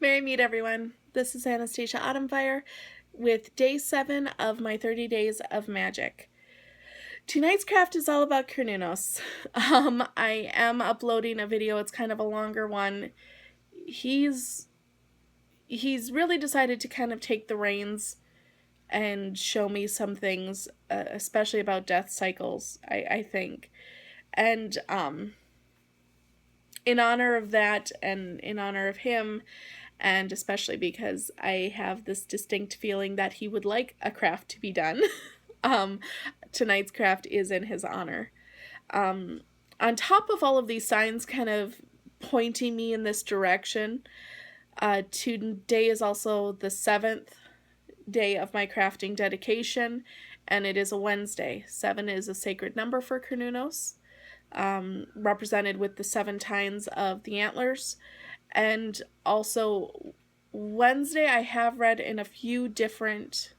Merry meet everyone. This is Anastasia Autumnfire with day 7 of my 30 days of magic. Tonight's craft is all about Cernunnos. I am uploading a video. It's kind of a longer one. He's really decided to kind of take the reins and show me some things, especially about death cycles, I think. And in honor of that and in honor of him, and especially because I have this distinct feeling that he would like a craft to be done, tonight's craft is in his honor. On top of all of these signs kind of pointing me in this direction, today is also the 7th day of my crafting dedication, and it is a Wednesday. 7 is a sacred number for Cernunnos, represented with the 7 tines of the antlers. And also, Wednesday I have read in a few different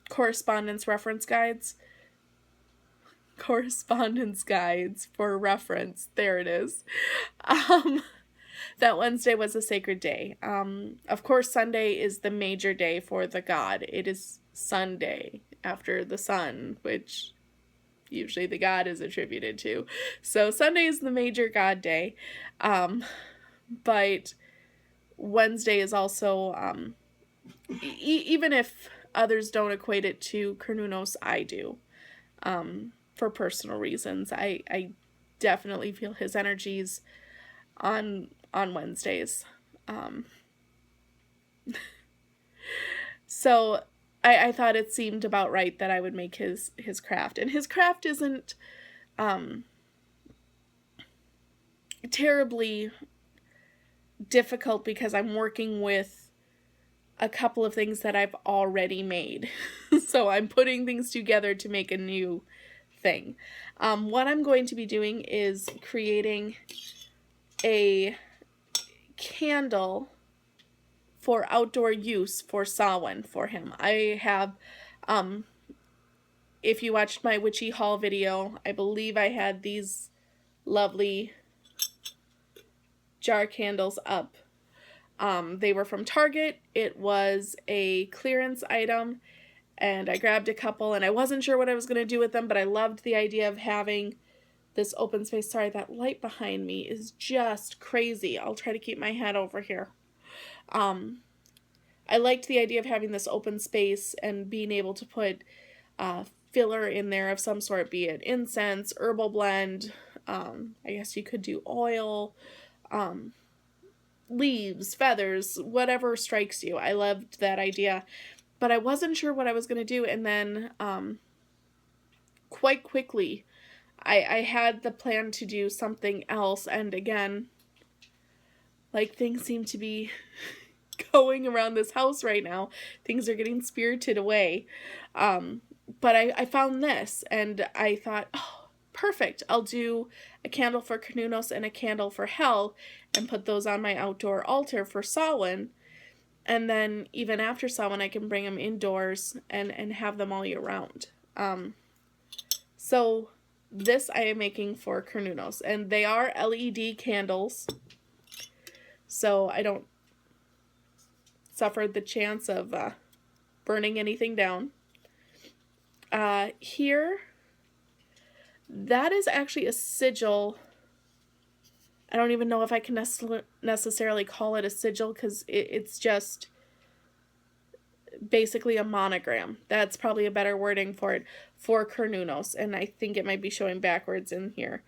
correspondence guides for reference. There it is. That Wednesday was a sacred day. Of course, Sunday is the major day for the god. It is Sunday after the sun, which usually the god is attributed to. So Sunday is the major god day. But Wednesday is also, even if others don't equate it to Cernunnos, I do. For personal reasons. I definitely feel his energies on Wednesdays. So I thought it seemed about right that I would make his craft. And his craft isn't terribly difficult because I'm working with a couple of things that I've already made. So I'm putting things together to make a new thing. What I'm going to be doing is creating a candle for outdoor use for Samhain for him. I have, if you watched my Witchy Haul video, I believe I had these lovely jar candles up. They were from Target. It was a clearance item, and I grabbed a couple, and I wasn't sure what I was going to do with them, but I loved the idea of having this open space. Sorry, that light behind me is just crazy. I'll try to keep my head over here. I liked the idea of having this open space and being able to put filler in there of some sort, be it incense, herbal blend, I guess you could do oil, leaves, feathers, whatever strikes you. I loved that idea, but I wasn't sure what I was going to do, and then quite quickly I had the plan to do something else, and again, like, things seem to be going around this house right now. Things are getting spirited away. But I found this, and I thought, oh, perfect. I'll do a candle for Cernunnos and a candle for Hell, and put those on my outdoor altar for Samhain. And then even after Samhain, I can bring them indoors and have them all year round. So this I am making for Cernunnos, and they are LED candles, so I don't suffer the chance of burning anything down. Here, that is actually a sigil. I don't even know if I can necessarily call it a sigil, because it's just basically a monogram. That's probably a better wording for it, for Cernunnos, and I think it might be showing backwards in here.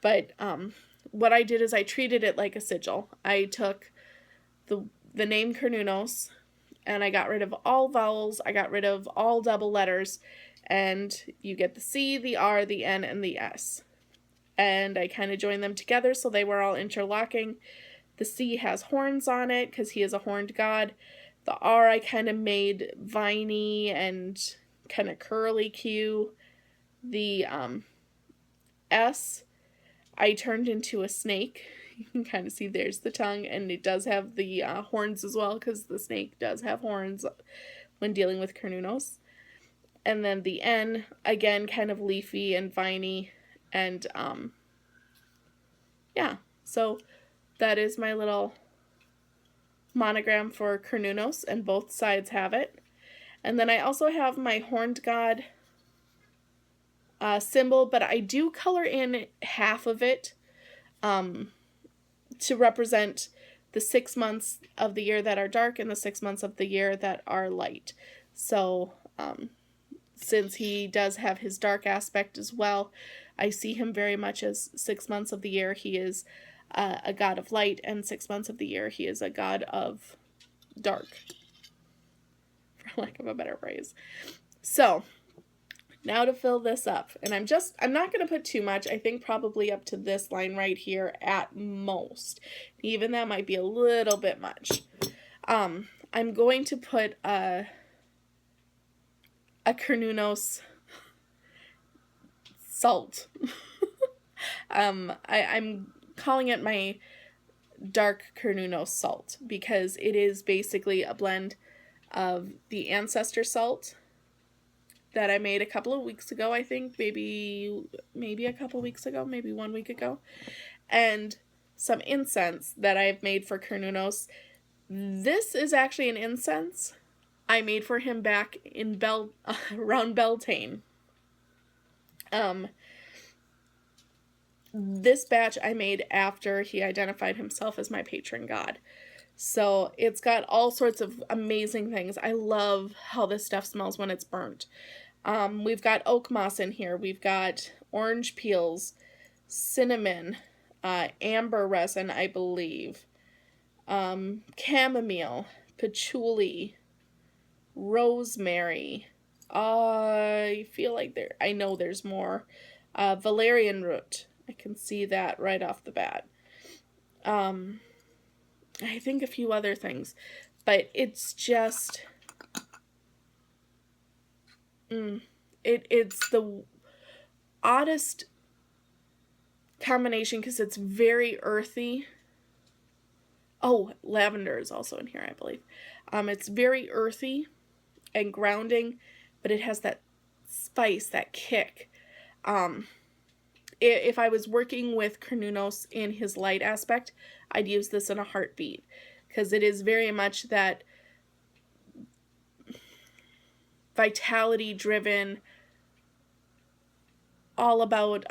But what I did is I treated it like a sigil. I took the name Cernunnos, and I got rid of all vowels, I got rid of all double letters, and you get the C, the R, the N, and the S. And I kind of joined them together so they were all interlocking. The C has horns on it because he is a horned god. The R I kind of made viney and kind of curly Q. The S I turned into a snake. You can kind of see there's the tongue, and it does have the horns as well, because the snake does have horns when dealing with Cernunnos. And then the N, again, kind of leafy and viney, and yeah, so that is my little monogram for Cernunnos, and both sides have it. And then I also have my horned god symbol, but I do color in half of it to represent the 6 months of the year that are dark and the 6 months of the year that are light. So since he does have his dark aspect as well, I see him very much as 6 months of the year he is a god of light, and 6 months of the year he is a god of dark, for lack of a better phrase. So now to fill this up, and I'm not going to put too much. I think probably up to this line right here at most. Even that might be a little bit much. I'm going to put a Cernunnos salt. I'm calling it my dark Cernunnos salt because it is basically a blend of the ancestor salt that I made a couple of weeks ago, I think, maybe a couple weeks ago, maybe 1 week ago, and some incense that I've made for Cernunnos. This is actually an incense I made for him back in around Beltane. This batch I made after he identified himself as my patron god. So it's got all sorts of amazing things. I love how this stuff smells when it's burnt. We've got oak moss in here. We've got orange peels, cinnamon, amber resin, I believe, chamomile, patchouli, rosemary. I feel like I know there's more. Valerian root. I can see that right off the bat. I think a few other things, but it's just, it's the oddest combination because it's very earthy. Oh, lavender is also in here, I believe. It's very earthy and grounding, but it has that spice, that kick. If I was working with Cernunnos in his light aspect, I'd use this in a heartbeat because it is very much that vitality driven, all about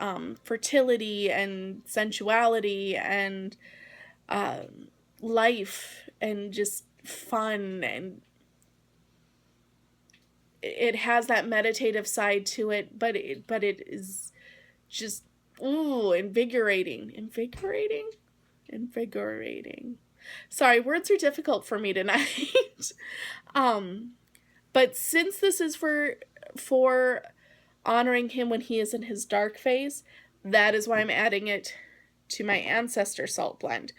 fertility and sensuality and life and just fun, and it has that meditative side to it, but it is just invigorating. Sorry, words are difficult for me tonight. But since this is for honoring him when he is in his dark phase, that is why I'm adding it to my ancestor salt blend.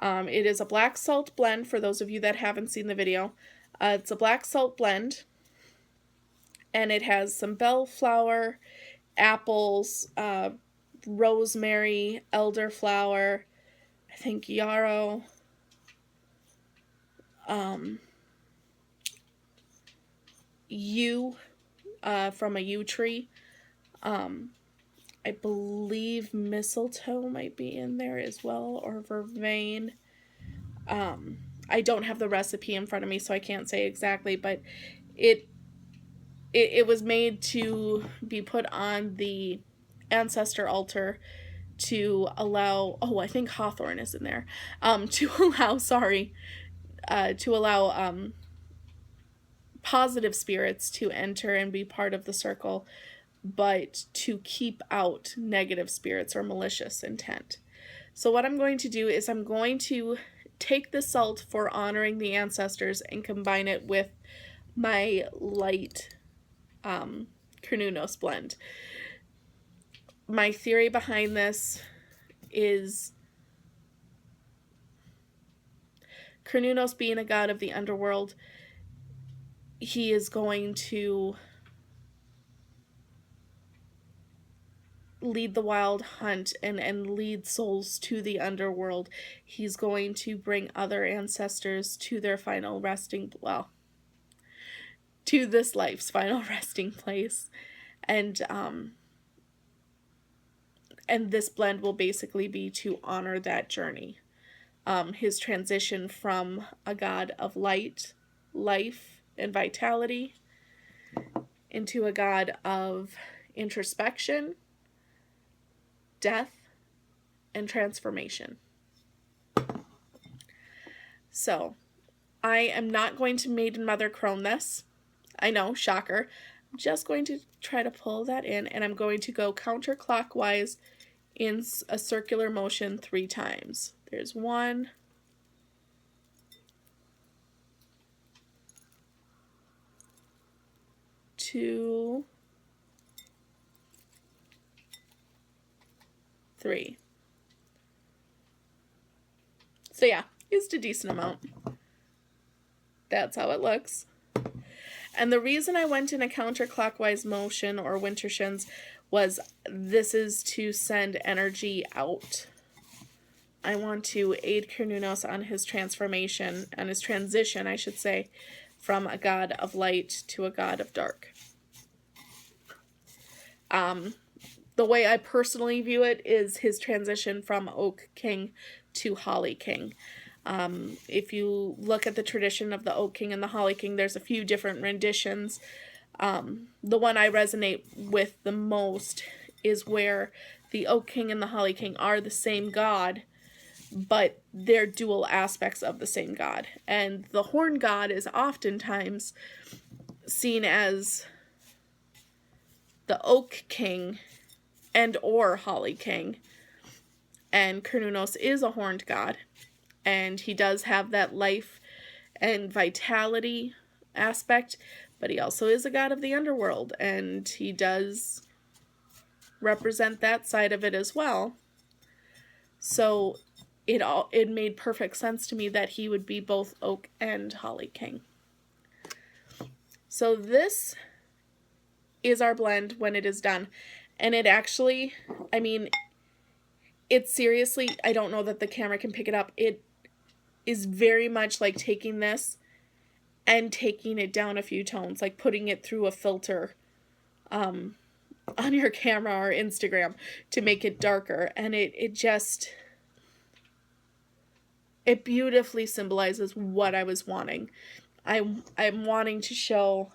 It is a black salt blend for those of you that haven't seen the video. It's a black salt blend, and it has some bellflower, apples, rosemary, elderflower, I think yarrow, yew, from a yew tree. I believe mistletoe might be in there as well, or vervain. I don't have the recipe in front of me, so I can't say exactly, but it was made to be put on the ancestor altar to allow, I think hawthorn is in there, to allow positive spirits to enter and be part of the circle, but to keep out negative spirits or malicious intent. So what I'm going to do is I'm going to take the salt for honoring the ancestors and combine it with my light Cernunnos blend. My theory behind this is Cernunnos being a god of the underworld, he is going to lead the wild hunt and lead souls to the underworld. He's going to bring other ancestors to their final resting, to this life's final resting place. And this blend will basically be to honor that journey. his transition from a god of light, life, and vitality into a god of introspection, death, and transformation. So, I am not going to Maiden Mother Crone this. I know, shocker. I'm just going to try to pull that in, and I'm going to go counterclockwise in a circular motion 3 times. There's 1, 2, 3. So yeah, used a decent amount. That's how it looks. And the reason I went in a counterclockwise motion, or winter shins, was this is to send energy out. I want to aid Cernunnos on his transformation, on his transition, I should say, from a god of light to a god of dark. The way I personally view it is his transition from Oak King to Holly King. If you look at the tradition of the Oak King and the Holly King, there's a few different renditions. The one I resonate with the most is where the Oak King and the Holly King are the same god, but they're dual aspects of the same god. And the horn god is oftentimes seen as the Oak King and or Holly King. And Cernunnos is a horned god, and he does have that life and vitality aspect, but he also is a god of the underworld, and he does represent that side of it as well. So it made perfect sense to me that he would be both Oak and Holly King. So this is our blend when it is done. And it actually, I mean, it's seriously, I don't know that the camera can pick it up. It is very much like taking this and taking it down a few tones, like putting it through a filter on your camera or Instagram to make it darker. And it beautifully symbolizes what I was wanting. I'm wanting to show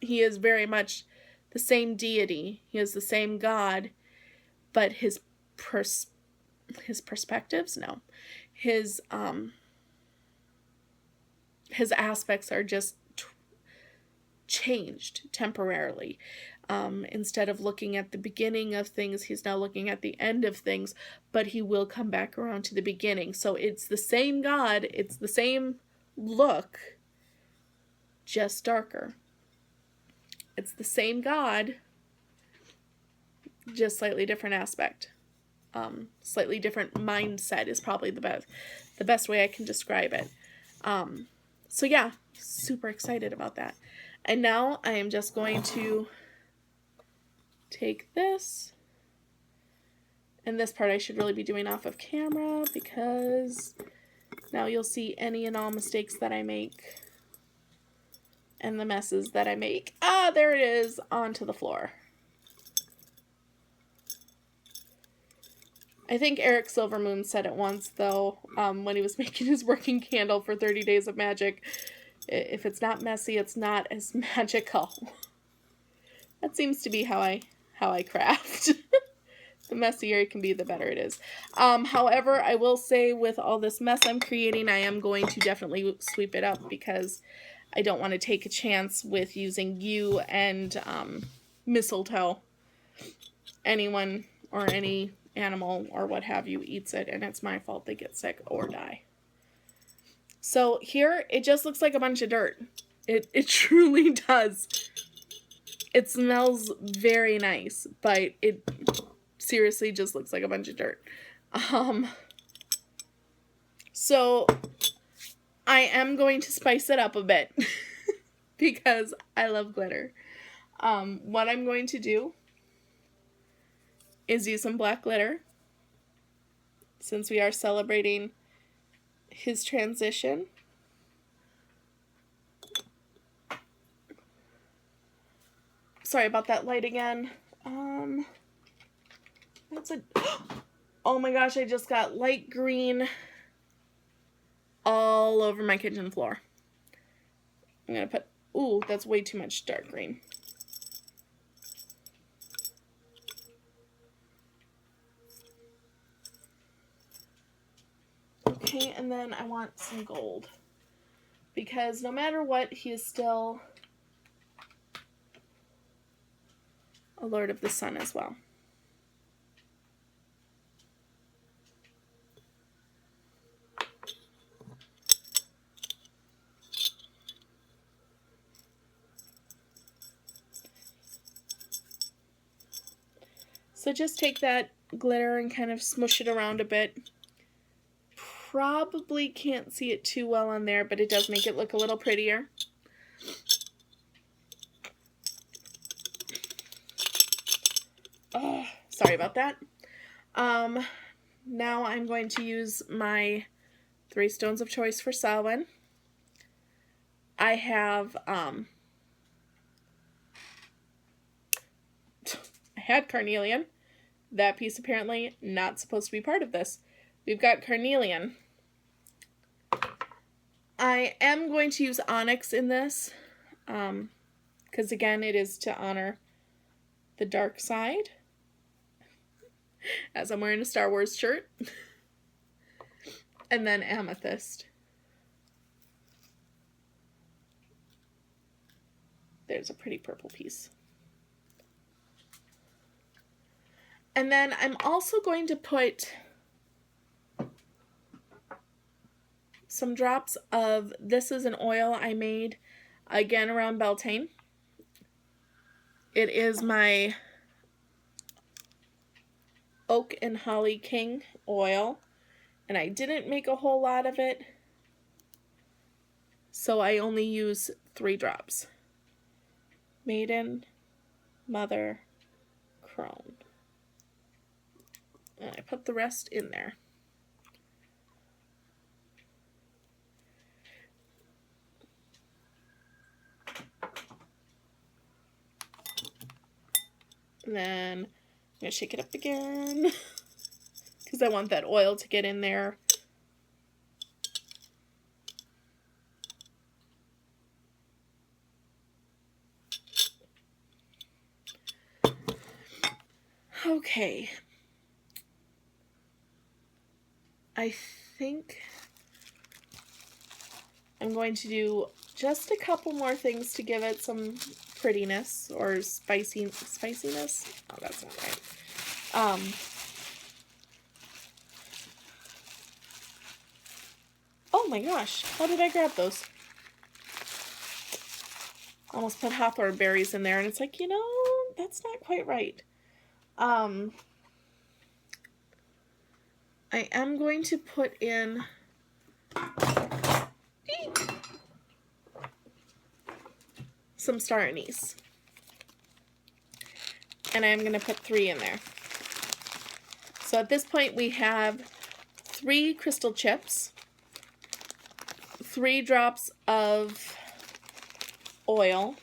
he is very much the same deity. He is the same God, but his perspectives, no. His aspects are just changed temporarily. Instead of looking at the beginning of things, he's now looking at the end of things, but he will come back around to the beginning. So it's the same God, it's the same look, just darker. It's the same God, just slightly different aspect. Slightly different mindset is probably the best way I can describe it. So yeah, super excited about that. And now I am just going to take this, and this part I should really be doing off of camera, because now you'll see any and all mistakes that I make and the messes that I make. Ah, there it is, onto the floor. I think Eric Silvermoon said it once, though, when he was making his working candle for 30 Days of Magic. If it's not messy, it's not as magical. That seems to be how I craft. The messier it can be, the better it is. However, I will say with all this mess I'm creating, I am going to definitely sweep it up, because I don't want to take a chance with using you and mistletoe. Anyone or any animal or what have you eats it, and it's my fault they get sick or die. So here, it just looks like a bunch of dirt. It truly does. It smells very nice, but it seriously just looks like a bunch of dirt. So I am going to spice it up a bit because I love glitter. What I'm going to do is use some black glitter, since we are celebrating his transition. Sorry about that light again. That's a... Oh my gosh, I just got light green all over my kitchen floor. I'm going to put, ooh, that's way too much dark green. Okay, and then I want some gold. Because no matter what, he is still a Lord of the Sun as well. So just take that glitter and kind of smush it around a bit. Probably can't see it too well on there, but it does make it look a little prettier. Oh, sorry about that. Now I'm going to use my 3 stones of choice for Samhain. I have, I had carnelian. That piece apparently not supposed to be part of this. We've got carnelian. I am going to use onyx in this, because again, it is to honor the dark side, as I'm wearing a Star Wars shirt. And then amethyst. There's a pretty purple piece. And then I'm also going to put some drops of, this is an oil I made, again, around Beltane. It is my Oak and Holly King oil, and I didn't make a whole lot of it, so I only use 3 drops. Maiden, Mother, Crone. And I put the rest in there. And then I'm going to shake it up again because I want that oil to get in there. Okay. I think I'm going to do just a couple more things to give it some prettiness or spiciness. Oh, that's not right. Oh my gosh, how did I grab those? Almost put hawthorn berries in there, and it's like, you know, that's not quite right. I am going to put in some star anise. And I'm going to put 3 in there. So at this point we have 3 crystal chips, 3 drops of oil,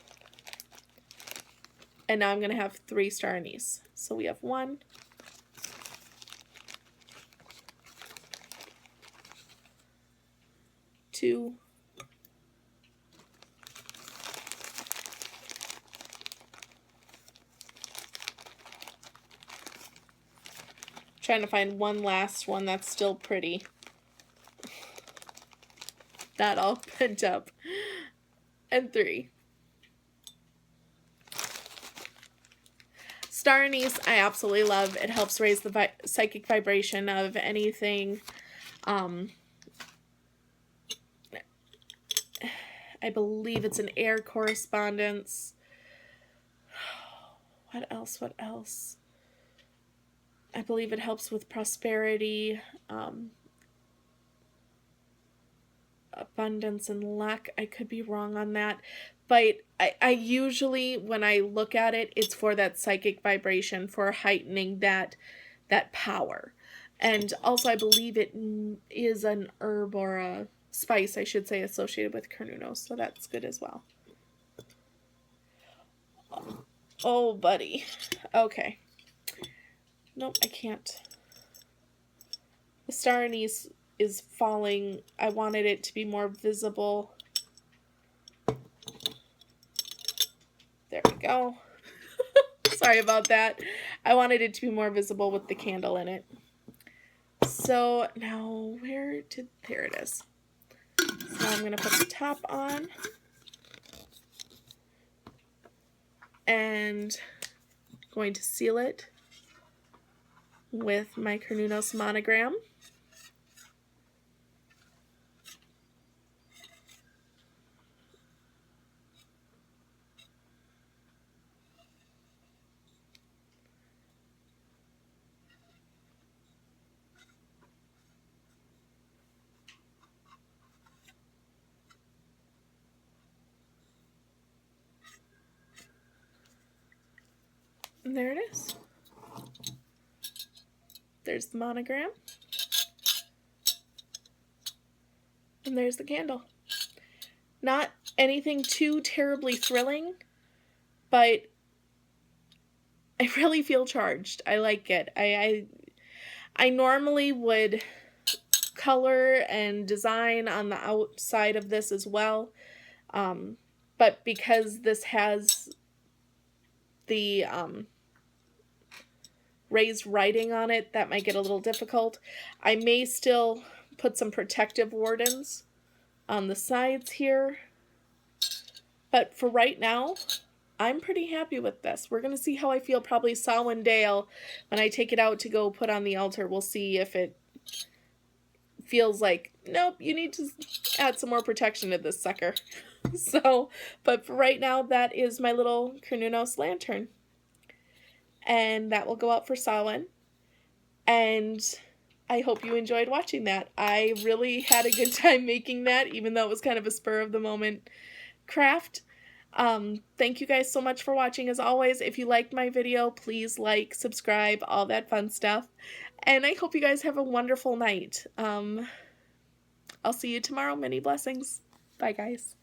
and now I'm going to have 3 star anise. So we have 1, 2, 3. Trying to find one last one that's still pretty. That all pent up. And 3. Star anise I absolutely love. It helps raise the psychic vibration of anything. I believe it's an air correspondence. What else? I believe it helps with prosperity, abundance and luck. I could be wrong on that. But I usually, when I look at it, it's for that psychic vibration, for heightening that power. And also I believe it is an herb or a spice, I should say, associated with Cernunnos. So that's good as well. Oh, buddy. Okay. Nope, I can't. The star anise is falling. I wanted it to be more visible. There we go. Sorry about that. I wanted it to be more visible with the candle in it. So now there it is. So I'm going to put the top on. And going to seal it with my Cernunnos monogram. And there it is. There's the monogram. And there's the candle. Not anything too terribly thrilling, but I really feel charged. I like it. I normally would color and design on the outside of this as well, but because this has the raised writing on it, that might get a little difficult. I may still put some protective wardens on the sides here, but for right now, I'm pretty happy with this. We're going to see how I feel probably Samhain Dale when I take it out to go put on the altar. We'll see if it feels like, nope, you need to add some more protection to this sucker. So, but for right now, that is my little Cernunnos lantern. And that will go out for Samhain. And I hope you enjoyed watching that. I really had a good time making that, even though it was kind of a spur of the moment craft. Thank you guys so much for watching. As always, if you liked my video, please like, subscribe, all that fun stuff. And I hope you guys have a wonderful night. I'll see you tomorrow. Many blessings. Bye, guys.